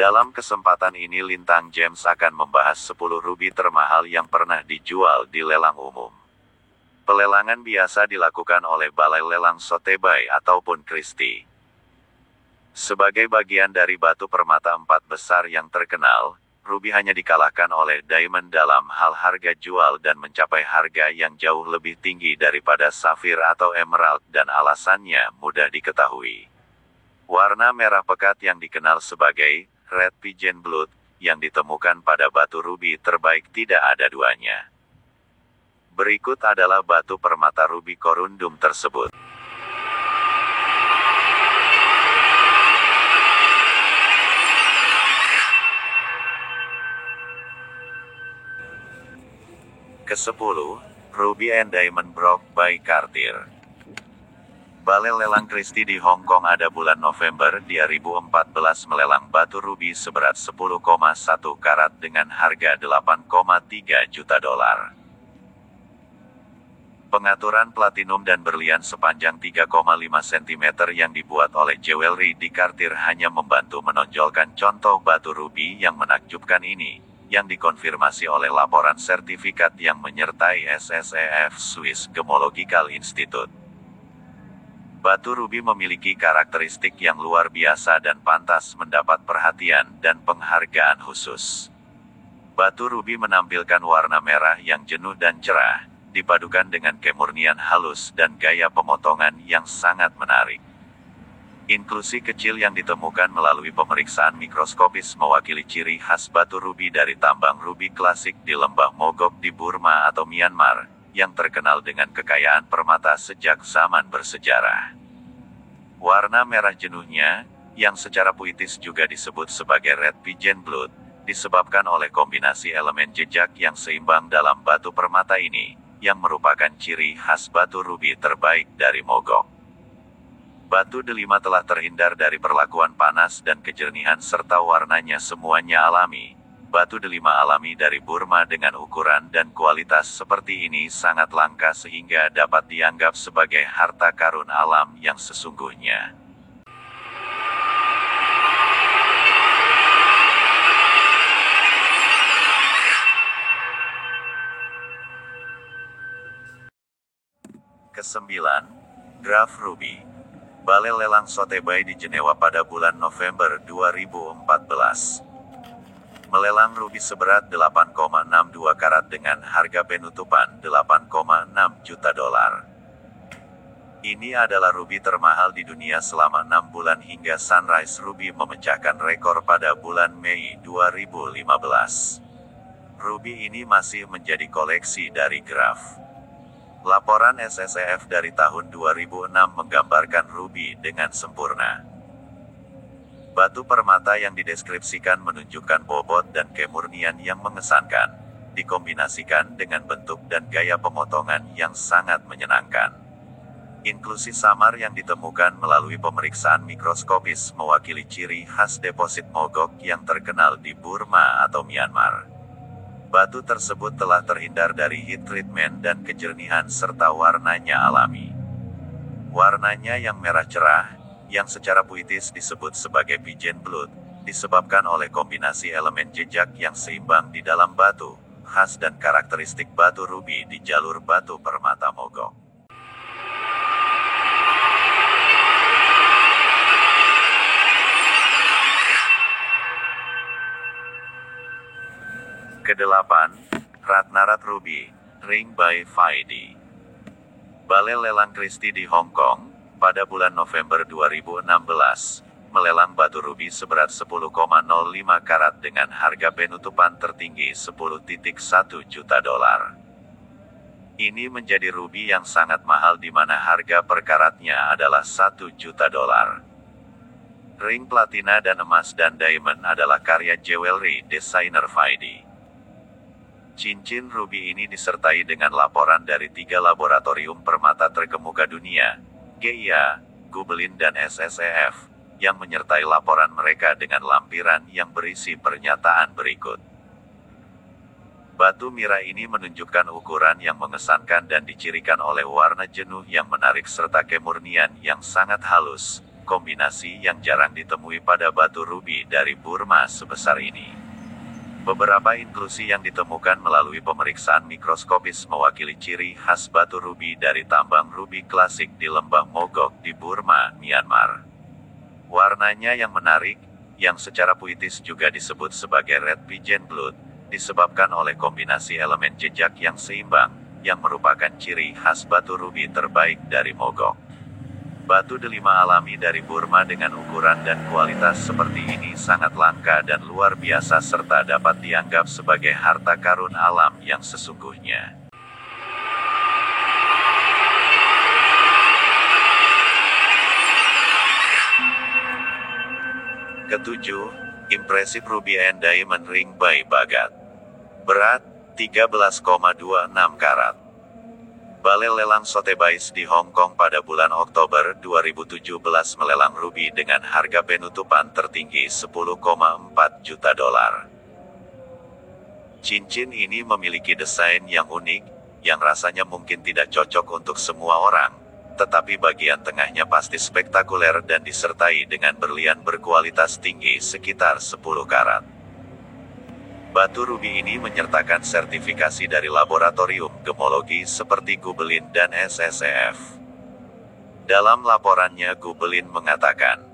Dalam kesempatan ini Lintang James akan membahas 10 rubi termahal yang pernah dijual di lelang umum. Pelelangan biasa dilakukan oleh Balai Lelang Sotheby's ataupun Christie. Sebagai bagian dari batu permata 4 besar yang terkenal, rubi hanya dikalahkan oleh diamond dalam hal harga jual dan mencapai harga yang jauh lebih tinggi daripada safir atau emerald, dan alasannya mudah diketahui. Warna merah pekat yang dikenal sebagai red pigeon blood, yang ditemukan pada batu rubi terbaik tidak ada duanya. Berikut adalah batu permata rubi corundum tersebut. Ke-10, Ruby and Diamond Broke by Cartier. Balai Lelang Christie di Hong Kong ada bulan November 2014 melelang batu rubi seberat 10,1 karat dengan harga 8,3 juta dolar. Pengaturan platinum dan berlian sepanjang 3,5 cm yang dibuat oleh Jewelry di Cartier hanya membantu menonjolkan contoh batu rubi yang menakjubkan ini, yang dikonfirmasi oleh laporan sertifikat yang menyertai SSEF Swiss Gemological Institute. Batu rubi memiliki karakteristik yang luar biasa dan pantas mendapat perhatian dan penghargaan khusus. Batu rubi menampilkan warna merah yang jenuh dan cerah, dipadukan dengan kemurnian halus dan gaya pemotongan yang sangat menarik. Inklusi kecil yang ditemukan melalui pemeriksaan mikroskopis mewakili ciri khas batu rubi dari tambang rubi klasik di lembah Mogok di Burma atau Myanmar, yang terkenal dengan kekayaan permata sejak zaman bersejarah. Warna merah jenuhnya, yang secara puitis juga disebut sebagai red pigeon blood, disebabkan oleh kombinasi elemen jejak yang seimbang dalam batu permata ini, yang merupakan ciri khas batu rubi terbaik dari Mogok. Batu delima telah terhindar dari perlakuan panas dan kejernihan serta warnanya semuanya alami. Batu delima alami dari Burma dengan ukuran dan kualitas seperti ini sangat langka sehingga dapat dianggap sebagai harta karun alam yang sesungguhnya. Ke-9, Graf Ruby. Balai Lelang Sotheby's di Jenewa pada bulan November 2014. Melelang rubi seberat 8,62 karat dengan harga penutupan 8,6 juta dolar. Ini adalah rubi termahal di dunia selama 6 bulan hingga Sunrise Ruby memecahkan rekor pada bulan Mei 2015. Rubi ini masih menjadi koleksi dari Graf. Laporan SSEF dari tahun 2006 menggambarkan rubi dengan sempurna. Batu permata yang dideskripsikan menunjukkan bobot dan kemurnian yang mengesankan, dikombinasikan dengan bentuk dan gaya pemotongan yang sangat menyenangkan. Inklusi samar yang ditemukan melalui pemeriksaan mikroskopis mewakili ciri khas deposit Mogok yang terkenal di Burma atau Myanmar. Batu tersebut telah terhindar dari heat treatment dan kejernihan serta warnanya alami. Warnanya yang merah cerah, yang secara puitis disebut sebagai pigeon blood, disebabkan oleh kombinasi elemen jejak yang seimbang di dalam batu, khas dan karakteristik batu rubi di jalur batu permata Mogok. Ke-8, Ratnarat Ruby, Ring by Faidi. Balai Lelang Christie di Hong Kong, pada bulan November 2016, melelang batu rubi seberat 10,05 karat dengan harga penutupan tertinggi 10,1 juta dolar. Ini menjadi rubi yang sangat mahal di mana harga per karatnya adalah 1 juta dolar. Ring platina dan emas dan diamond adalah karya Jewelry desainer Faidi. Cincin rubi ini disertai dengan laporan dari 3 laboratorium permata terkemuka dunia, GIA, Gobelin dan SSEF, yang menyertai laporan mereka dengan lampiran yang berisi pernyataan berikut. Batu mira ini menunjukkan ukuran yang mengesankan dan dicirikan oleh warna jenuh yang menarik serta kemurnian yang sangat halus, kombinasi yang jarang ditemui pada batu rubi dari Burma sebesar ini. Beberapa inklusi yang ditemukan melalui pemeriksaan mikroskopis mewakili ciri khas batu rubi dari tambang rubi klasik di lembah Mogok di Burma, Myanmar. Warnanya yang menarik, yang secara puitis juga disebut sebagai red pigeon blood, disebabkan oleh kombinasi elemen jejak yang seimbang, yang merupakan ciri khas batu rubi terbaik dari Mogok. Batu delima alami dari Burma dengan ukuran dan kualitas seperti ini sangat langka dan luar biasa serta dapat dianggap sebagai harta karun alam yang sesungguhnya. Ketujuh, Impressive Ruby and Diamond Ring by Bhagat. Berat, 13,26 karat. Balai Lelang Sotheby's di Hong Kong pada bulan Oktober 2017 melelang ruby dengan harga penutupan tertinggi 10,4 juta dolar. Cincin ini memiliki desain yang unik, yang rasanya mungkin tidak cocok untuk semua orang, tetapi bagian tengahnya pasti spektakuler dan disertai dengan berlian berkualitas tinggi sekitar 10 karat. Batu rubi ini menyertakan sertifikasi dari laboratorium gemologi seperti Gubelin dan SSCF. Dalam laporannya Gubelin mengatakan,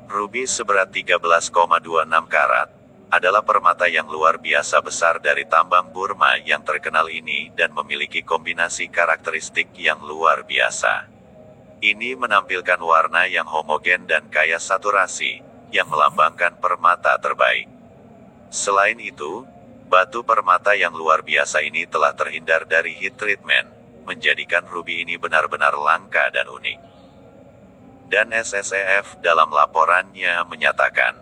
rubi seberat 13,26 karat, adalah permata yang luar biasa besar dari tambang Burma yang terkenal ini dan memiliki kombinasi karakteristik yang luar biasa. Ini menampilkan warna yang homogen dan kaya saturasi, yang melambangkan permata terbaik. Selain itu, batu permata yang luar biasa ini telah terhindar dari heat treatment, menjadikan ruby ini benar-benar langka dan unik. Dan SSCF dalam laporannya menyatakan,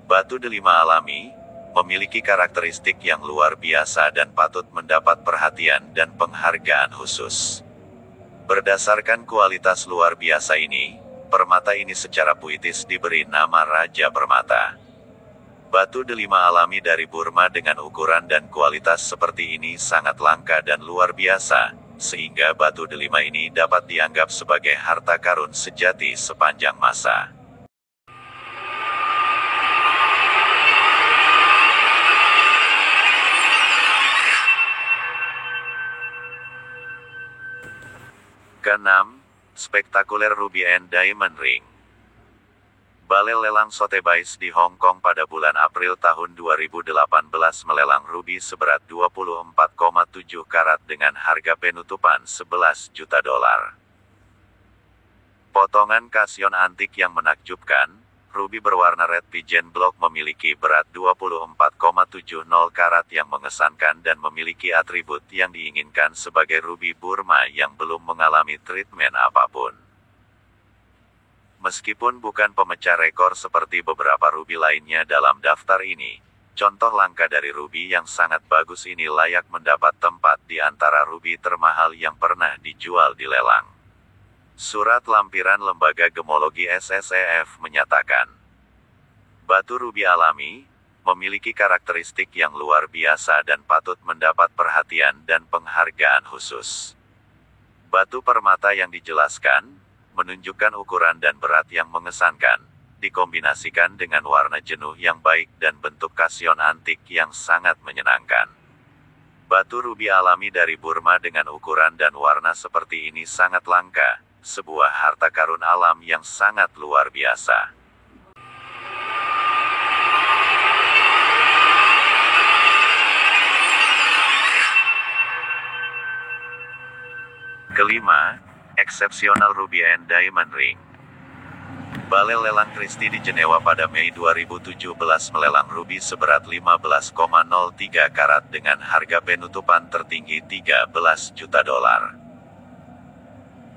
batu delima alami memiliki karakteristik yang luar biasa dan patut mendapat perhatian dan penghargaan khusus. Berdasarkan kualitas luar biasa ini, permata ini secara puitis diberi nama Raja Permata. Batu delima alami dari Burma dengan ukuran dan kualitas seperti ini sangat langka dan luar biasa, sehingga batu delima ini dapat dianggap sebagai harta karun sejati sepanjang masa. Keenam, spektakuler Ruby and Diamond Ring. Balai Lelang Sotheby's di Hong Kong pada bulan April tahun 2018 melelang ruby seberat 24,7 karat dengan harga penutupan 11 juta dolar. Potongan kasion antik yang menakjubkan, ruby berwarna red pigeon block memiliki berat 24,70 karat yang mengesankan dan memiliki atribut yang diinginkan sebagai ruby Burma yang belum mengalami treatment apapun. Meskipun bukan pemecah rekor seperti beberapa ruby lainnya dalam daftar ini, contoh langka dari ruby yang sangat bagus ini layak mendapat tempat di antara ruby termahal yang pernah dijual di lelang. Surat lampiran Lembaga Gemologi SSCF menyatakan, batu ruby alami memiliki karakteristik yang luar biasa dan patut mendapat perhatian dan penghargaan khusus. Batu permata yang dijelaskan menunjukkan ukuran dan berat yang mengesankan, dikombinasikan dengan warna jenuh yang baik dan bentuk kasion antik yang sangat menyenangkan. Batu ruby alami dari Burma dengan ukuran dan warna seperti ini sangat langka, sebuah harta karun alam yang sangat luar biasa. Kelima, Exceptional Ruby and Diamond Ring. Balai Lelang Christie di Jenewa pada Mei 2017 melelang ruby seberat 15,03 karat dengan harga penutupan tertinggi 13 juta dolar.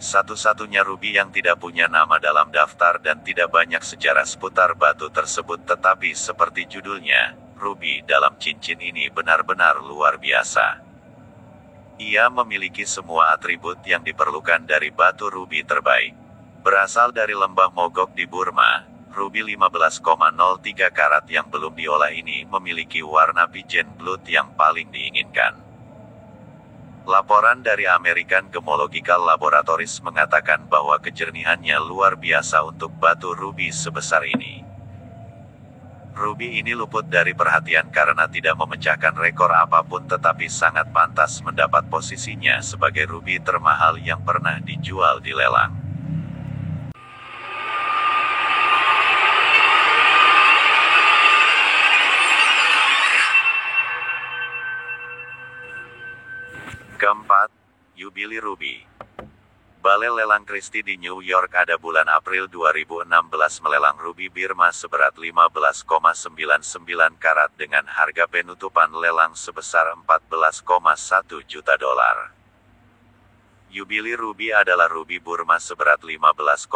Satu-satunya ruby yang tidak punya nama dalam daftar dan tidak banyak sejarah seputar batu tersebut, tetapi seperti judulnya, ruby dalam cincin ini benar-benar luar biasa. Ia memiliki semua atribut yang diperlukan dari batu ruby terbaik. Berasal dari lembah Mogok di Burma, ruby 15,03 karat yang belum diolah ini memiliki warna pigeon blood yang paling diinginkan. Laporan dari American Gemological Laboratories mengatakan bahwa kejernihannya luar biasa untuk batu rubi sebesar ini. Rubi ini luput dari perhatian karena tidak memecahkan rekor apapun, tetapi sangat pantas mendapat posisinya sebagai rubi termahal yang pernah dijual di lelang. Keempat, Jubilee Ruby. Balai Lelang Christie di New York pada bulan April 2016 melelang rubi Birma seberat 15,99 karat dengan harga penutupan lelang sebesar 14,1 juta dolar. Jubilee Ruby adalah rubi Burma seberat 15,99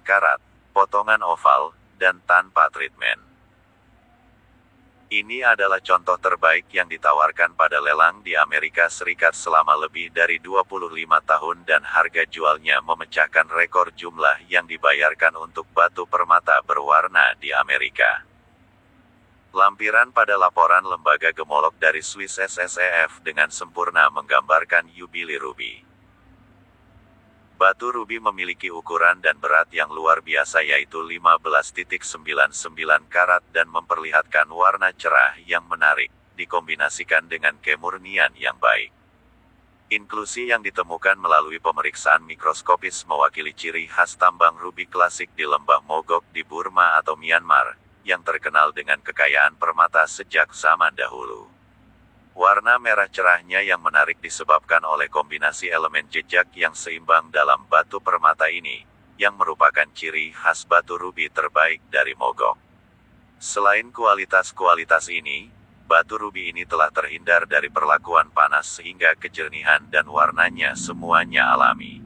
karat, potongan oval, dan tanpa treatment. Ini adalah contoh terbaik yang ditawarkan pada lelang di Amerika Serikat selama lebih dari 25 tahun dan harga jualnya memecahkan rekor jumlah yang dibayarkan untuk batu permata berwarna di Amerika. Lampiran pada laporan lembaga gemolog dari Swiss SSEF dengan sempurna menggambarkan Jubilee Ruby. Batu rubi memiliki ukuran dan berat yang luar biasa, yaitu 15,99 karat dan memperlihatkan warna cerah yang menarik, dikombinasikan dengan kemurnian yang baik. Inklusi yang ditemukan melalui pemeriksaan mikroskopis mewakili ciri khas tambang rubi klasik di lembah Mogok di Burma atau Myanmar, yang terkenal dengan kekayaan permata sejak zaman dahulu. Warna merah cerahnya yang menarik disebabkan oleh kombinasi elemen jejak yang seimbang dalam batu permata ini, yang merupakan ciri khas batu rubi terbaik dari Mogok. Selain kualitas-kualitas ini, batu rubi ini telah terhindar dari perlakuan panas sehingga kejernihan dan warnanya semuanya alami.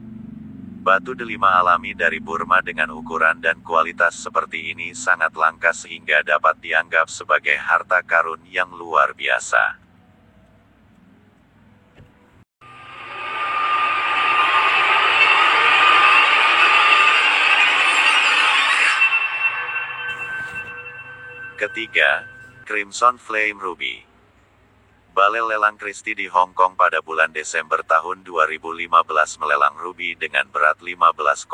Batu delima alami dari Burma dengan ukuran dan kualitas seperti ini sangat langka sehingga dapat dianggap sebagai harta karun yang luar biasa. Ketiga, Crimson Flame Ruby. Balai Lelang Christie di Hong Kong pada bulan Desember tahun 2015 melelang rubi dengan berat 15,04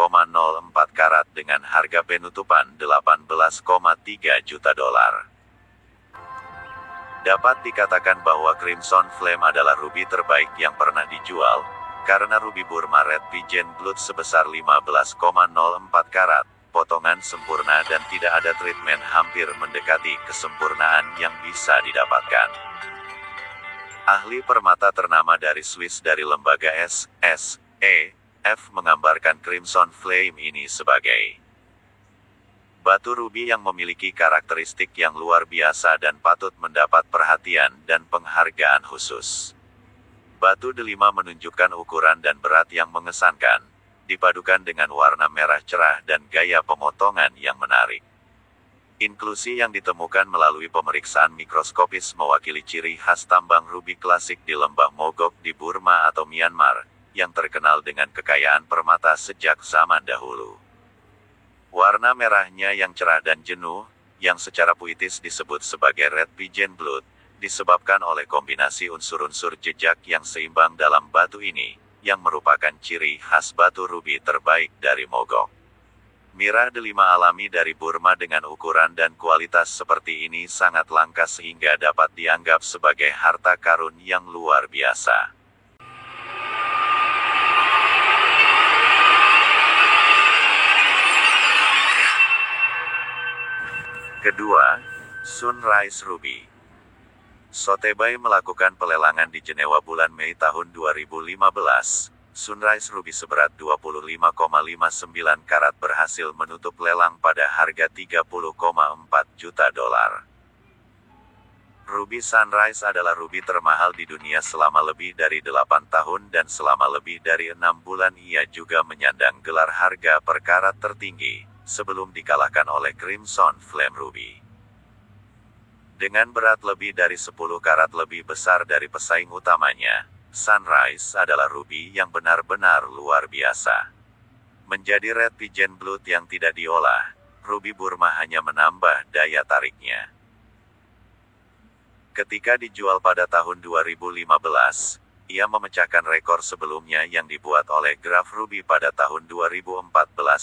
karat dengan harga penutupan 18,3 juta dolar. Dapat dikatakan bahwa Crimson Flame adalah rubi terbaik yang pernah dijual, karena rubi Burma Red Pigeon Blood sebesar 15,04 karat. Potongan sempurna dan tidak ada treatment hampir mendekati kesempurnaan yang bisa didapatkan. Ahli permata ternama dari Swiss dari lembaga SSEF menggambarkan Crimson Flame ini sebagai batu rubi yang memiliki karakteristik yang luar biasa dan patut mendapat perhatian dan penghargaan khusus. Batu delima menunjukkan ukuran dan berat yang mengesankan, dipadukan dengan warna merah cerah dan gaya pemotongan yang menarik. Inklusi yang ditemukan melalui pemeriksaan mikroskopis mewakili ciri khas tambang rubi klasik di lembah Mogok di Burma atau Myanmar, yang terkenal dengan kekayaan permata sejak zaman dahulu. Warna merahnya yang cerah dan jenuh, yang secara puitis disebut sebagai Red Pigeon Blood, disebabkan oleh kombinasi unsur-unsur jejak yang seimbang dalam batu ini, yang merupakan ciri khas batu rubi terbaik dari Mogok. Mirah delima alami dari Burma dengan ukuran dan kualitas seperti ini sangat langka sehingga dapat dianggap sebagai harta karun yang luar biasa. Kedua, Sunrise Ruby. Sotheby's melakukan pelelangan di Jenewa bulan Mei tahun 2015. Sunrise Ruby seberat 25,59 karat berhasil menutup lelang pada harga 30,4 juta dolar. Ruby Sunrise adalah ruby termahal di dunia selama lebih dari 8 tahun dan selama lebih dari 6 bulan ia juga menyandang gelar harga per karat tertinggi, sebelum dikalahkan oleh Crimson Flame Ruby. Dengan berat lebih dari 10 karat lebih besar dari pesaing utamanya, Sunrise adalah ruby yang benar-benar luar biasa. Menjadi Red Pigeon Blood yang tidak diolah, ruby Burma hanya menambah daya tariknya. Ketika dijual pada tahun 2015, Ia memecahkan rekor sebelumnya yang dibuat oleh Graf Ruby pada tahun 2014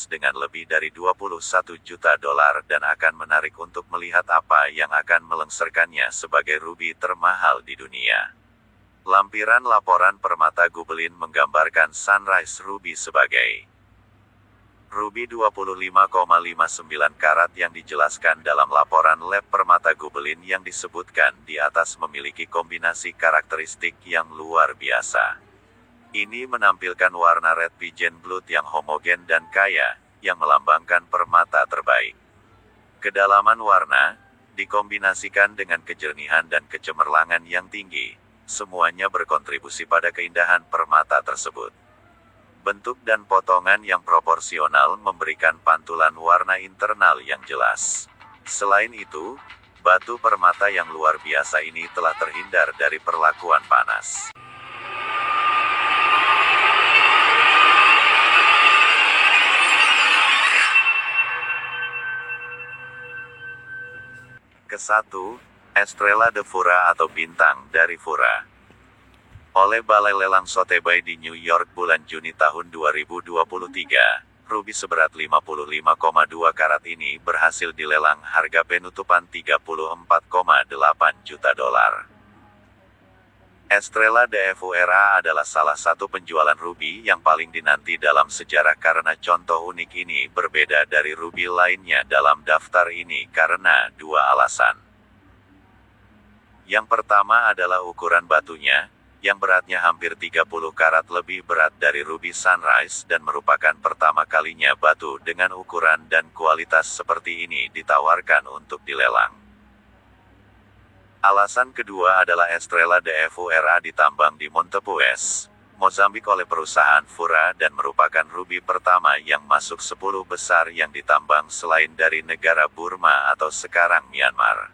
dengan lebih dari 21 juta dolar dan akan menarik untuk melihat apa yang akan melengsarkannya sebagai ruby termahal di dunia. Lampiran laporan permata Gobelin menggambarkan Sunrise Ruby sebagai ruby 25,59 karat yang dijelaskan dalam laporan lab permata Gobelin yang disebutkan di atas memiliki kombinasi karakteristik yang luar biasa. Ini menampilkan warna red pigeon blood yang homogen dan kaya, yang melambangkan permata terbaik. Kedalaman warna, dikombinasikan dengan kejernihan dan kecemerlangan yang tinggi, semuanya berkontribusi pada keindahan permata tersebut. Bentuk dan potongan yang proporsional memberikan pantulan warna internal yang jelas. Selain itu, batu permata yang luar biasa ini telah terhindar dari perlakuan panas. Ke-1, Estrella de Fura atau bintang dari Fura. Oleh Balai Lelang Sotheby's di New York bulan Juni tahun 2023, ruby seberat 55,2 karat ini berhasil dilelang harga penutupan 34,8 juta dolar. Estrella de Fura adalah salah satu penjualan ruby yang paling dinanti dalam sejarah karena contoh unik ini berbeda dari ruby lainnya dalam daftar ini karena dua alasan. Yang pertama adalah ukuran batunya, yang beratnya hampir 30 karat lebih berat dari ruby Sunrise dan merupakan pertama kalinya batu dengan ukuran dan kualitas seperti ini ditawarkan untuk dilelang. Alasan kedua adalah Estrella de Fura ditambang di Montepuez, Mozambik oleh perusahaan Fura dan merupakan ruby pertama yang masuk 10 besar yang ditambang selain dari negara Burma atau sekarang Myanmar.